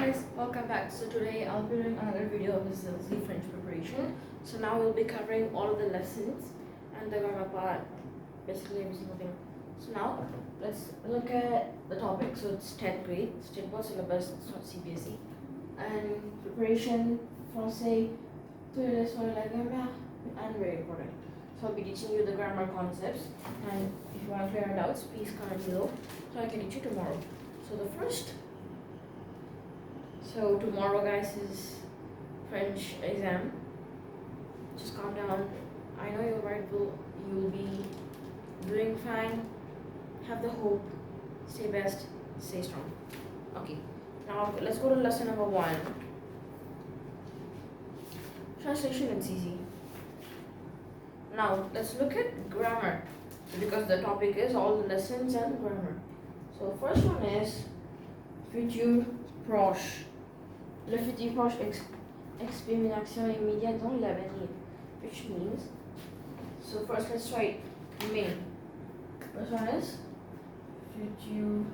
guys, welcome back. So today I'll be doing another video of SSLC French preparation. So now we'll be covering all of the lessons and the grammar part, basically every single thing. So now let's look at the topic. So it's 10th grade, state board syllabus, it's not CBSE. And preparation, français, and very important. So I'll be teaching you the grammar concepts, and if you want to clear your doubts, please comment below so I can teach you tomorrow. So tomorrow, guys, is French exam. Just calm down. I know you'll be doing fine. Have the hope. Stay best. Stay strong. Okay. Now let's go to lesson number 1. Translation, it's easy. Now let's look at grammar, because the topic is all the lessons and grammar. So the first one is futur proche. Le futur proche exprime une action immédiate dans l'avenir, which means, so first let's write main. First one is futur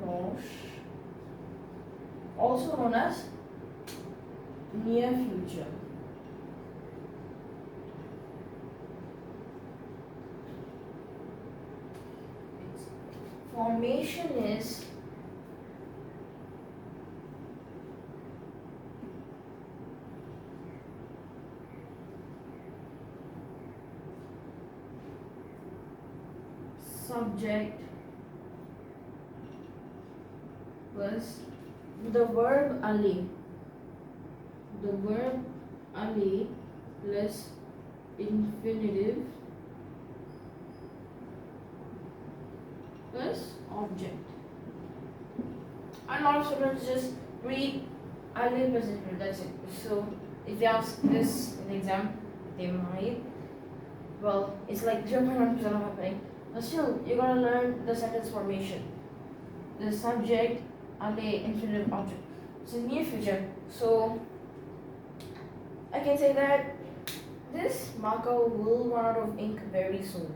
proche, also known as near future. Formation is subject plus the verb aller. The verb aller plus infinitive plus object. And a lot of students just read aller plus infinitive, that's it. So if they ask this in the exam, they might, well, it's like 0.1% of happening. But still, you're gonna learn the sentence formation. The subject, aller, infinitive, object. It's in near future. So I can say that this marker will run out of ink very soon.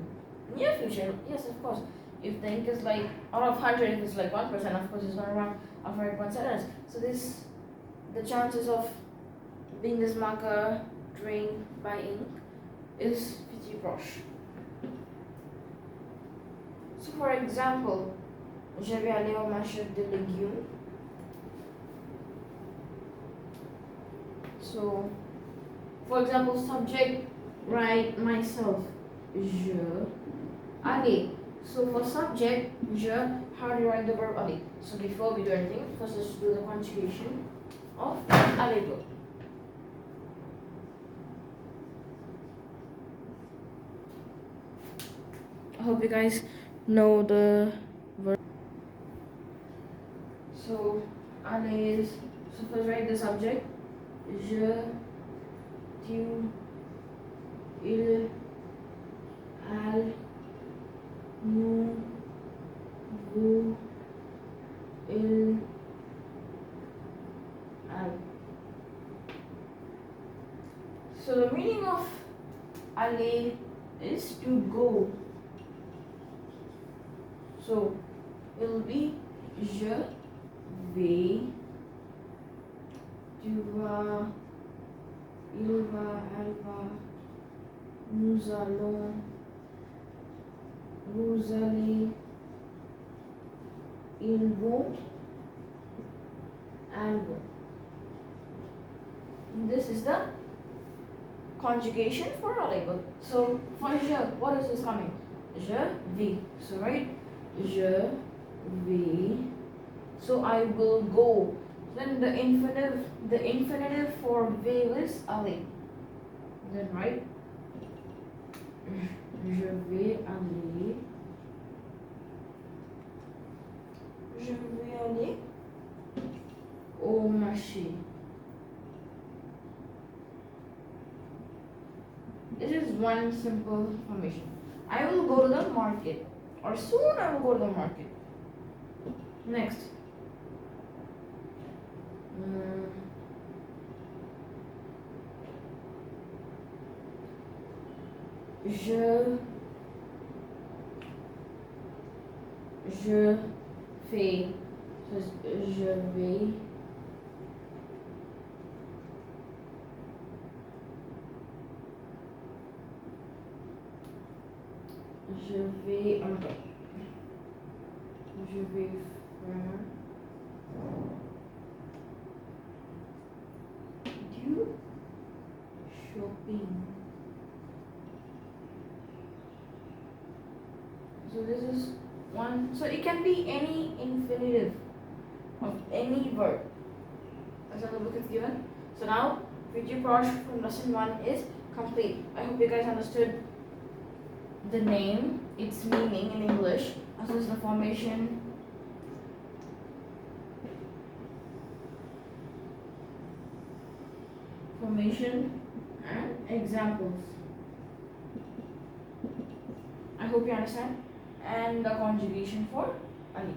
Near future, yes, of course. If the ink is like out of 100, if it's like 1%, of course it's gonna run after 1 sentence. So the chances of being this marker drained by ink is futur proche. So for example, je vais aller au marché de légumes. So for example, subject, write myself, je aller. So for subject, je, how do you write the verb aller? So before we do anything, first let's do the conjugation of aller verb. I hope you guys know the verb. So aller is, so first write the subject, je, tu, il, elle, nous, vous, il, elle. So the meaning of aller is to go. So it will be je vais, tu vas, il va, elle va, nous allons, vous allez, ils vont, elles vont. This is the conjugation for aller verb. So for je, what is this coming? Je vais. So right, je vais. So I will go. Then the infinitive for vais is aller. Then right, je vais aller. Je vais aller au marché. This is one simple formation. I will go to the market, or soon I will go to the market. Next. Je je fais. So it's je vais. Je vais. Je vais faire du shopping. So this is one. So it can be any infinitive of any verb. As the book is given. So now video project from lesson 1 is complete. I hope you guys understood the name, its meaning in English, as well as the formation, and examples. I hope you understand. And the conjugation for Ali.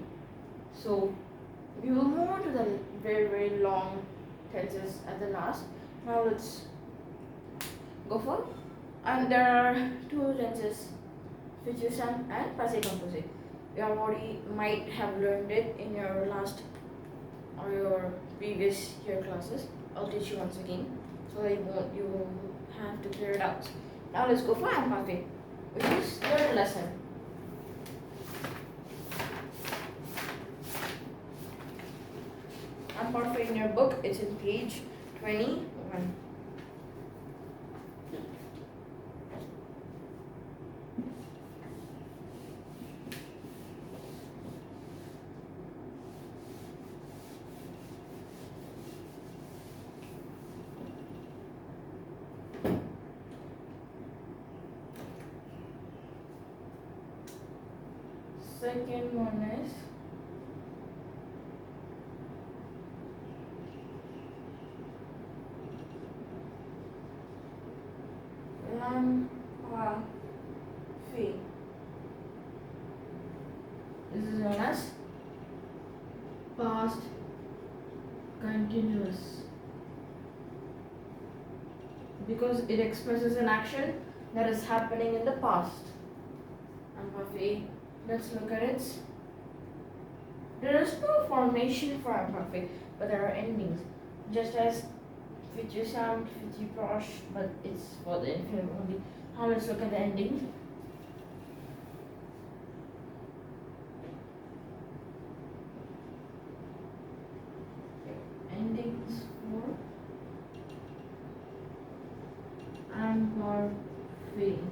So we will move on to the very, very long tenses at the last. Now let's go for. And there are two tenses, future simple and passive composite. You already might have learned it in your last or your previous year classes. I'll teach you once again so that you will have to clear it out. Now let's go for imperfect, which is third lesson. Imperfect in your book, it's in page 21. Second one is l'imparfait. This is known as past continuous because it expresses an action that is happening in the past. Imperfect. Let's look at it. There is no formation for imperfect, but there are endings. Just as future sound, future proche, but it's for the infinitive only. Now let's look at the endings. Endings for imperfect.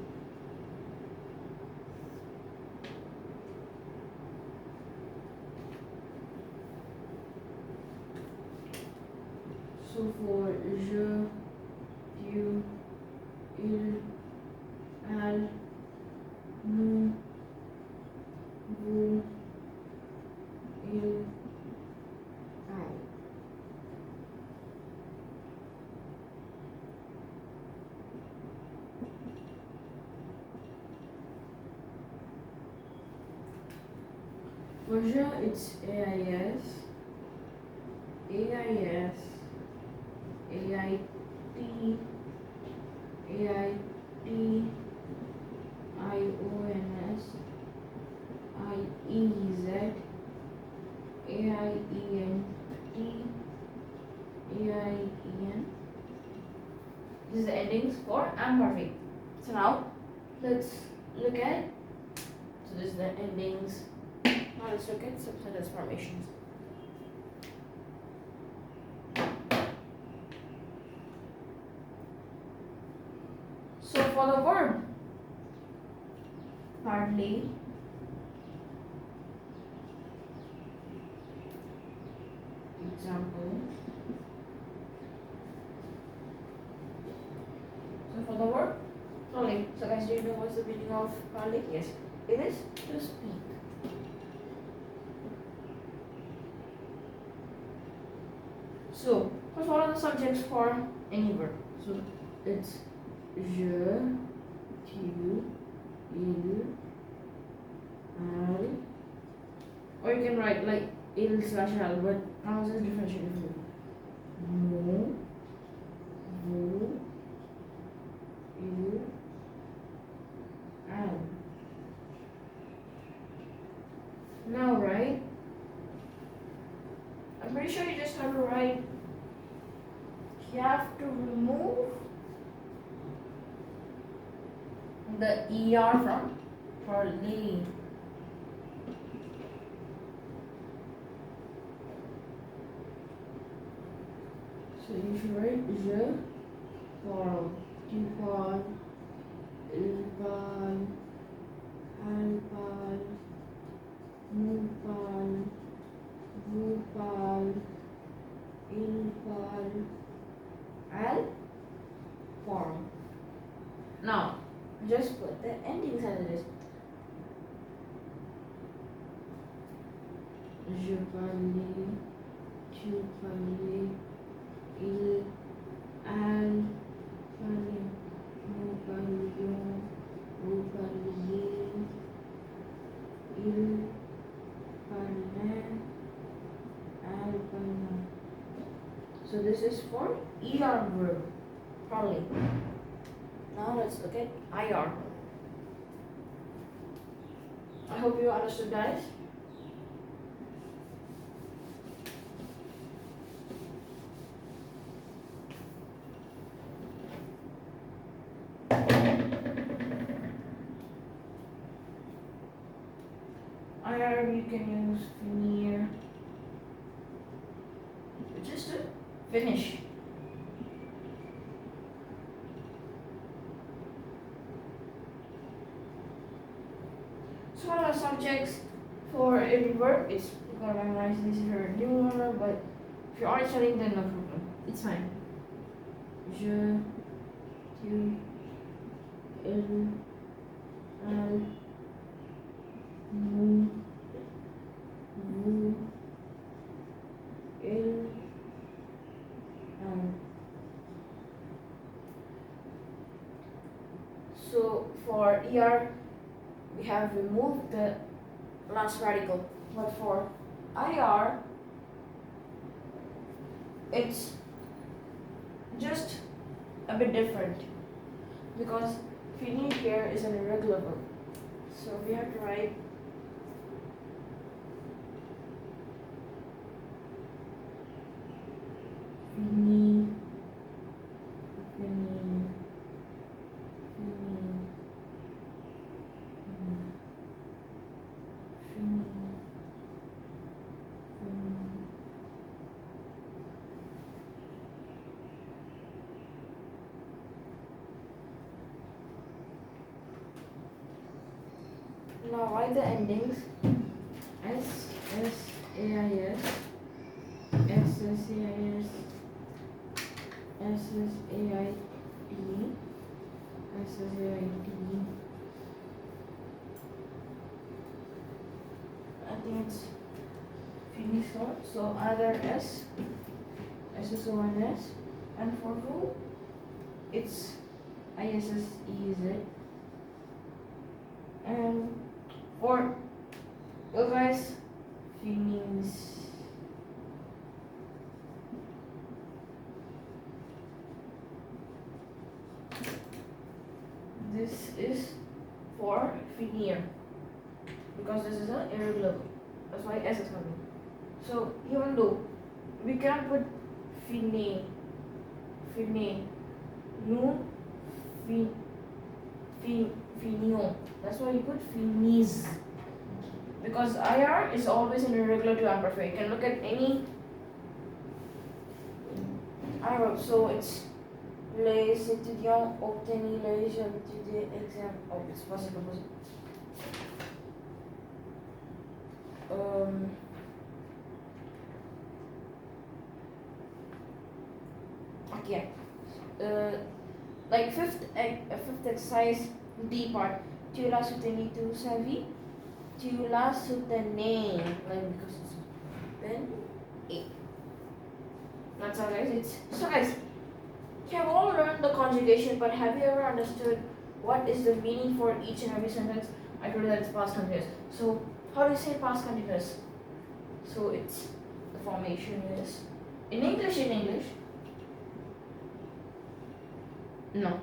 So for je, tu, il, elle, nous, vous, il, elle. For je, it's AIS, AIS, AIT, AIT, IONS, IEZ, AIENT, AIEN. This is the endings for imperfect. So now let's look at. So this is the endings. Now let's look at subsentence formations. So for the verb, partly, example. So for the verb, parler. So guys, do you know what's the meaning of parler? Yes, it is to speak. So first, what are the subjects for any verb? So it's je, tu, il, elle, or you can write like il/elle, but pronouns is differentiated. Nous, vous, il, elle. pretty sure you just have to write. You have to remove the ER from parler. So you should write je parle, tu parles, il parle, elle parle, nous parle, vous parle, il parle, elle parle. Now, just put the endings as it is. Je parlais, tu parlais, il, elle parlait, nous parlions, vous parliez, il parlait, elle parlait. So this is for ER verb, parler. Now let's look at IR. I hope you understood, guys. IR you can use finir, just to finish. So what are the subjects for every verb? It's you're gonna memorize this if you're a new learner, but if you're already studying, then no problem. It's fine. Je, tu, il, elle, nous, vous, il, elle. So for ER, we have removed the last radical, but for IR, it's just a bit different because finir here is an irregular verb. So we have to write finir, finir, finir, finir, finir. Now write the endings S, S, A, I, S, S, S, A, I, S, S, S, A, I, T, S, S, A, I, T. I think it's finished short, so either S, SSONS, and for who, it's ISSEZ. And for you guys, feelings. This is for finir because this is an irregular. That's why S is coming. So even though we cannot put finir, nous, finions. That's why you put finis. Because IR is always an irregular to imperfect. You can look at any IR. So it's les étudiants obtiennent les étudiants exam. Oh, it's possible. Okay. Like fifth exercise D part. Tu l'as soutenu toute sa vie. Tu l'as soutenu. Like because it's then A. That's all, guys. So guys, you have all learned the conjugation, but have you ever understood what is the meaning for each and every sentence? I told you that it's past continuous. So how do you say past continuous? So it's the formation is in English. No.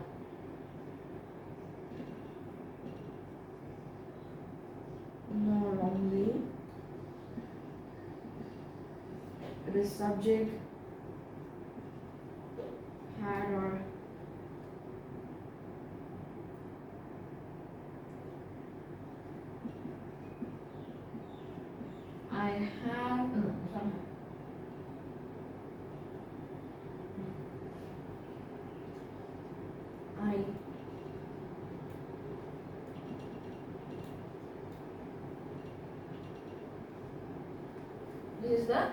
Normally, it the subject had or I have no, sorry. This is the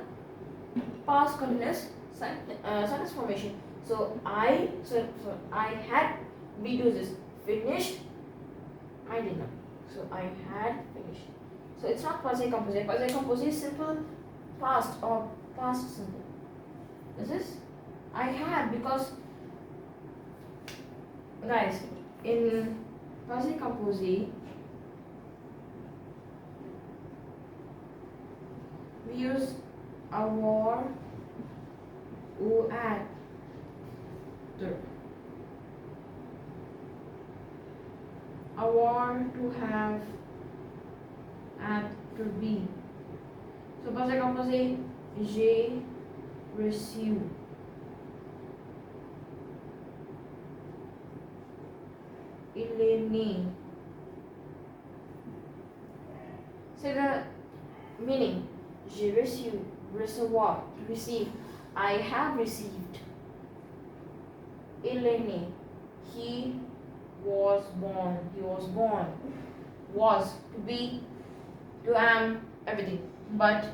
past continuous sentence formation. So I had, we do this, finished, I did not. So I had finished. So it's not passé composé. Passé composé is simple past or past simple. This is I had, because guys, in passé composé we use avoir ou être. Avoir to have, être to be. So passé composé, j'ai reçu. Il est né. So the meaning, j'ai reçu, recevoir, receive. I have received. Il est né. He was born. He was born. Was, to be, to am, everything. But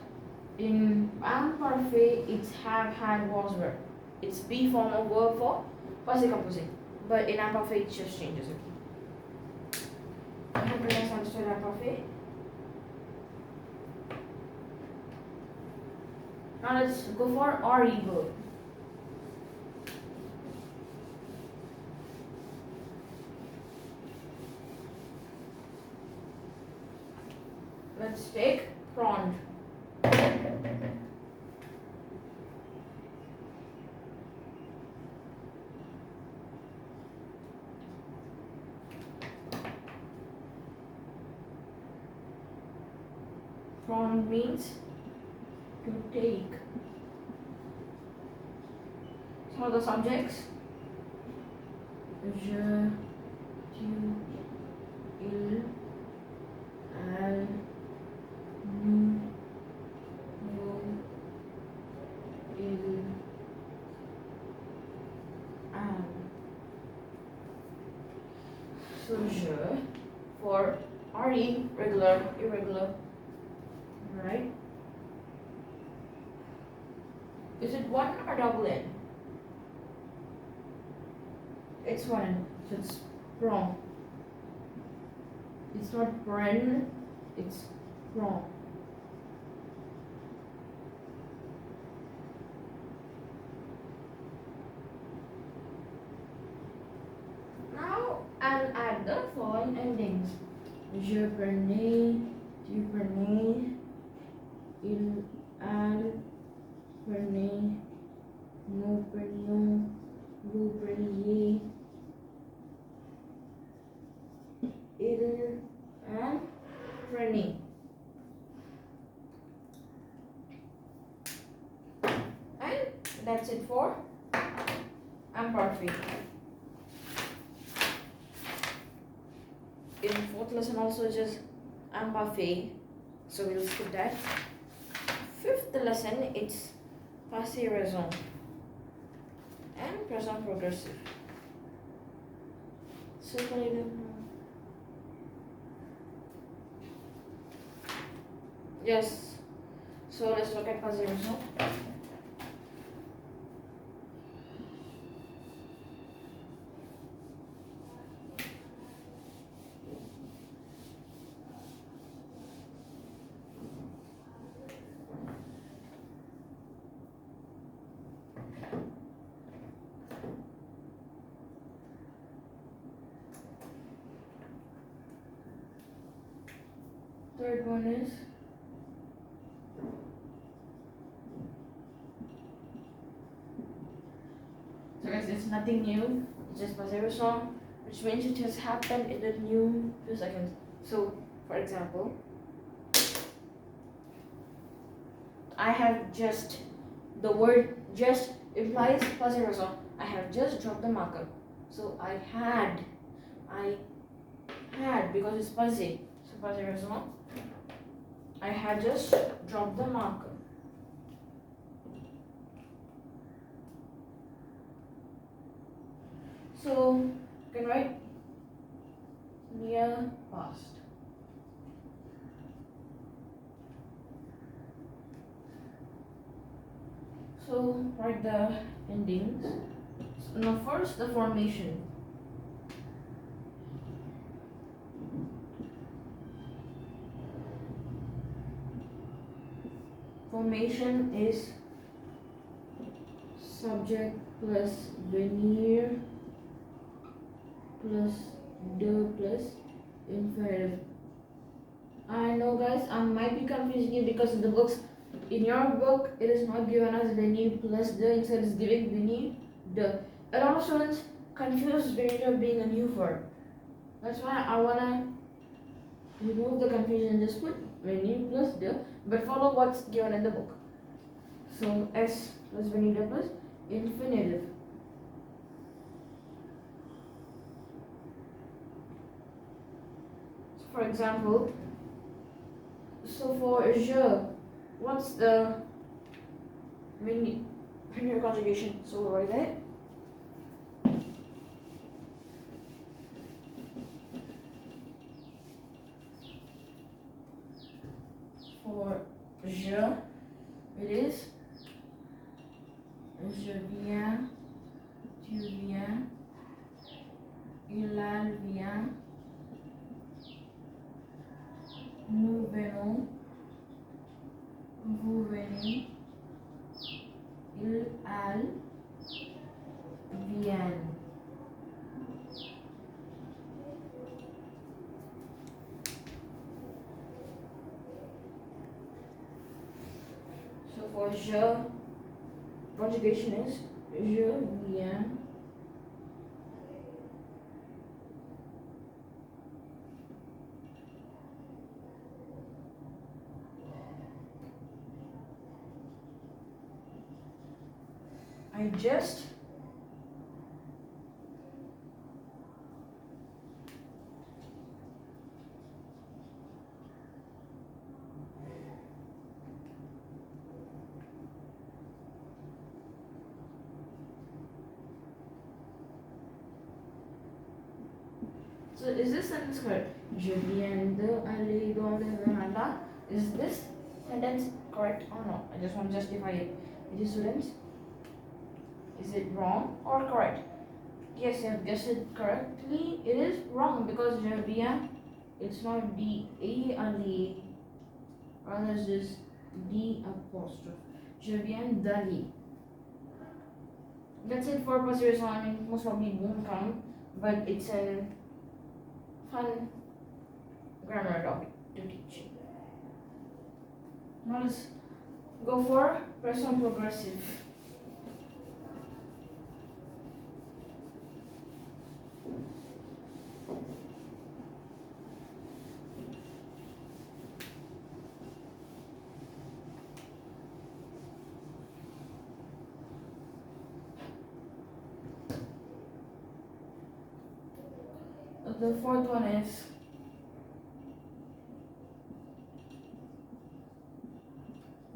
in am parfait, it's have, had, was, were. It's be form of verb for passé composé. But in am parfait, it just changes. Okay. I hope you guys understood am parfait. Now let's go for RE verb. Let's take prompt. Prompt means to take. Some of the subjects: je, tu, il, elle, nous, vous, il, elle. So je for RE, regular, irregular, right? Is it one or double N? It's one, so it's wrong. It's not bren, it's wrong. Now I'll add the following endings. Je prenais, tu prenais, il, elle, prenez, nous prenions, vous preniez, il, and prenez. And that's it for am parfait. In fourth lesson also just am parfait, so we'll skip that. Fifth lesson, it's passé raison and present progressive. Yes, so let's look at passé raison. Third one is so guys, it's nothing new. It's just passé raison, which means it has happened in the new few seconds. So, for example, I have just the word just implies passive result. I have just dropped the marker. So I had because it's passive. So passive result. I had just dropped the marker. So you can write near past. So write the endings. Now first the formation. Formation is subject plus veneer plus the plus infinitive. I know guys, I might be confusing you because in the books, in your book, it is not given as veneer plus the, instead it's giving veneer the. A lot of students confuse veneer being a new verb. That's why I wanna remove the confusion, just put veneer plus the, but follow what's given in the book. So S plus veneer plus infinitive. So for example, so for je, what's the veneer conjugation? So we'll write that. For je, it is je viens, tu viens, il vient, nous venons, vous venez, il viennent. So for je, conjugation is je viens, I just So is this sentence correct? Je viens d'aller dans le veranda. Is this sentence correct or not? I just want to justify it. Dear students, is it wrong or correct? Yes, you have guessed it correctly. It is wrong because je viens, it's not D-A aller, rather it's just D apostrophe. Je viens d'aller. That's it for passive response. I mean, most probably won't count, but it's a fun grammar topic to teach. Now let's go for present progressive. The fourth one is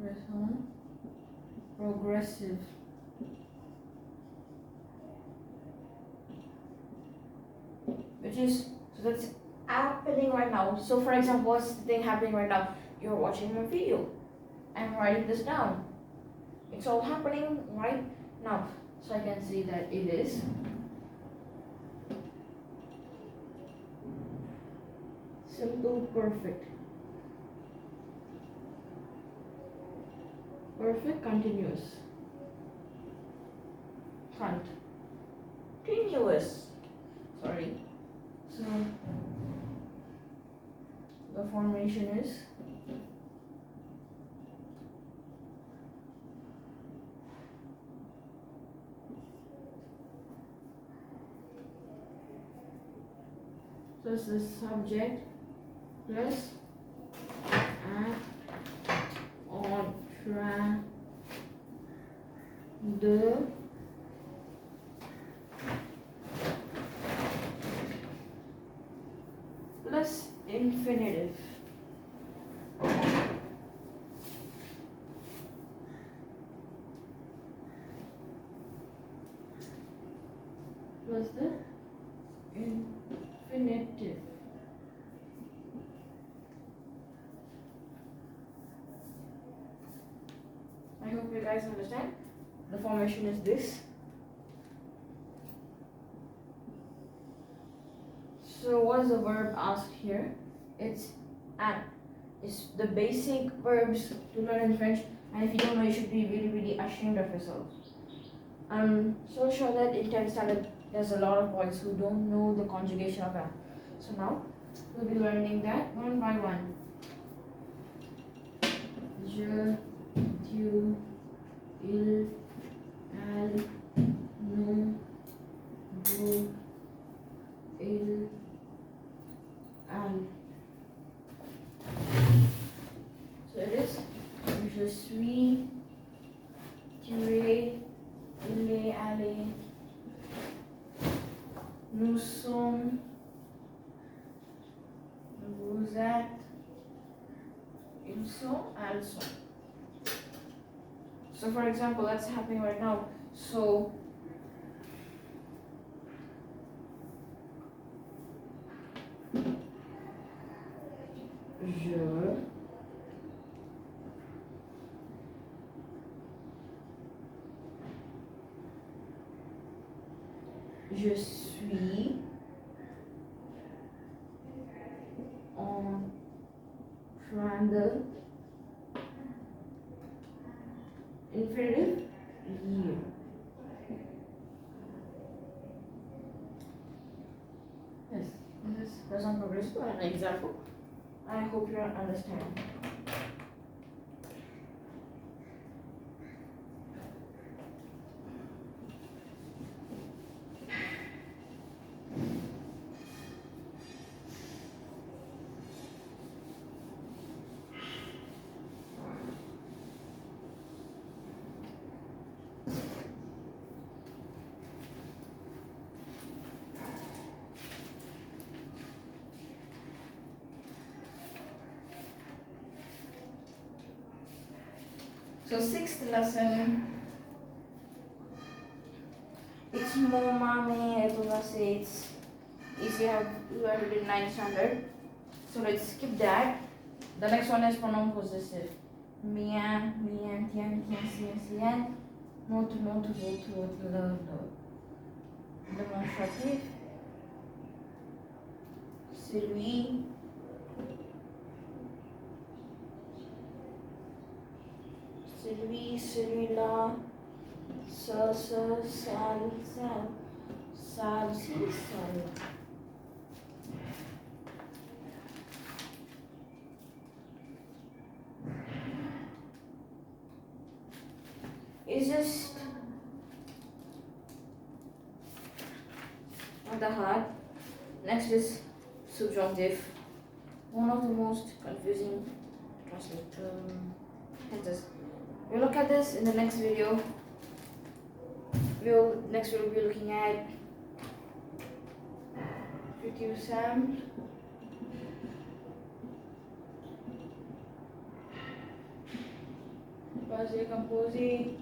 present progressive. Which is, so that's happening right now. So for example, what's the thing happening right now? You're watching a video. I'm writing this down. It's all happening right now. So I can say that it is simple perfect. Perfect continuous. Continuous. Sorry. So the formation is so it's the subject plus act on the plus infinitive. Plus the infinitive. I hope you guys understand. The formation is this. So what is the verb asked here? It's an. It's the basic verbs to learn in French, and if you don't know, you should be really ashamed of yourself. I'm so sure that in 10th standard there's a lot of boys who don't know the conjugation of an. So now we'll be learning that one by one. Je, tu, il, elle, nous, vous, il, elle. So it is je suis, tu es, il est, elle est, nous sommes, vous êtes, ils sont, elles sont. So for example, that's happening right now. So je suis en train de infinitive lire. Yes, this is present progressive and an example. I hope you understand. So sixth lesson, it's more mommy, it's easy, I have learned it in 9th standard. So let's skip that. The next one is pronoun possessive. Mien, mien, tien, tien, sien, notre, votre, le. Démonstratif. Celui. Celui, celui-là, ça, celle, celle-ci, celle. It's just not that hard. Next is subjunctive. One of the most confusing tenses. We'll look at this in the next video. Next we'll be looking at future Sam. Passé composé.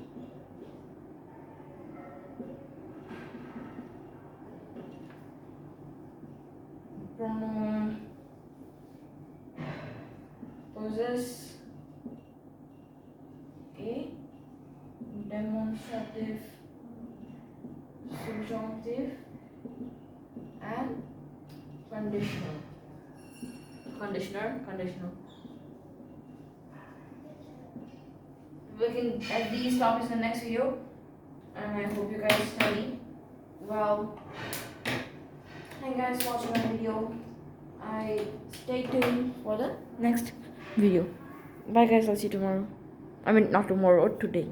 Pronoun possess. Et demonstrative, subjunctive, and conditional. Conditional. We can add these topics in the next video, and I hope you guys study well. Thank you guys for watching my video. Stay tuned for the next video. Bye guys, I'll see you tomorrow. I mean, not tomorrow, today.